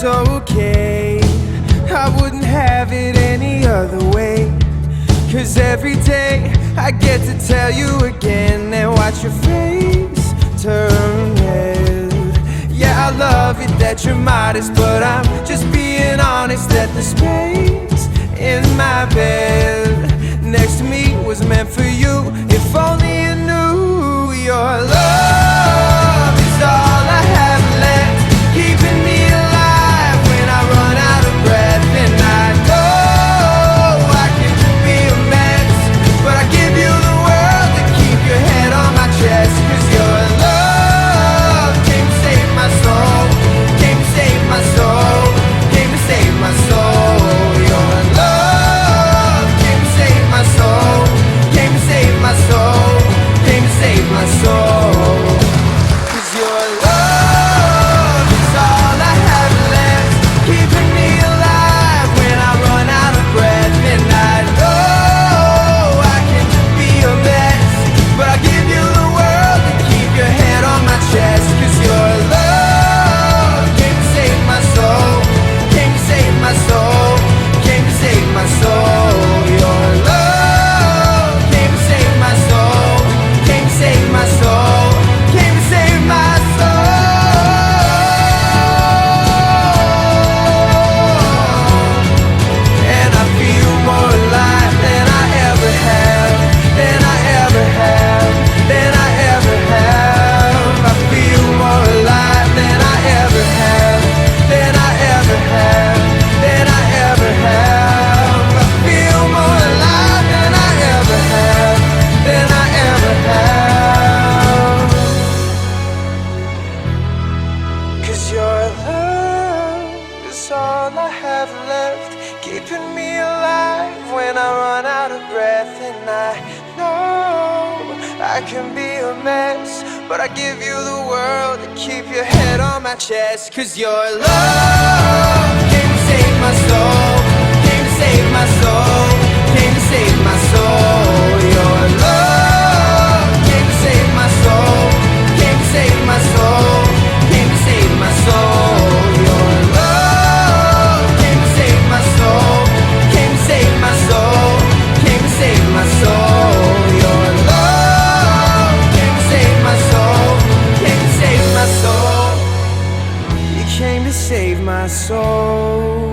it's okay. I wouldn't have it any other way. 'Cause every day I get to tell you again and watch your face turn red. Yeah, I love it that you're modest, but I'm just being honest that the space in my bed next to me was meant for you. If only you knew your love is all I have left, keeping me alive when I run out of breath. And I know I can be a mess, but I give you the world to keep your head on my chest. 'Cause your love came to save my soul, came to save my soul, came to save my soul. Your love came to save my soul, came to save my soul, came to save my soul. 'Cause your love is all I have left, keeping me alive when I run out of breath. And I know I can be a mess, but I give you the world to keep your head on my chest. 'Cause your love came to save my soul, came to save my soul, came to save my soul. Your love came to save my soul, came to save my soul, came to save my soul. And I feel more alive than I ever have, than I ever have, than I ever have. I feel more alive than I ever have, than I ever have, than I ever have. I feel more alive than I ever have, than I ever have. 'Cause your love is all I have left, keeping me alive when I run out of breath. And I know I can be a mess, but I give you the world to keep your head on my chest. 'Cause your love came to save my soul, came to save my soul, came to save my soul. Your love came to save my soul, came to save my soul, came to save my soul. Your love came to save my soul, came to save my soul, came to save my soul. Your love came to save my soul, came to save my soul. You came to save my soul.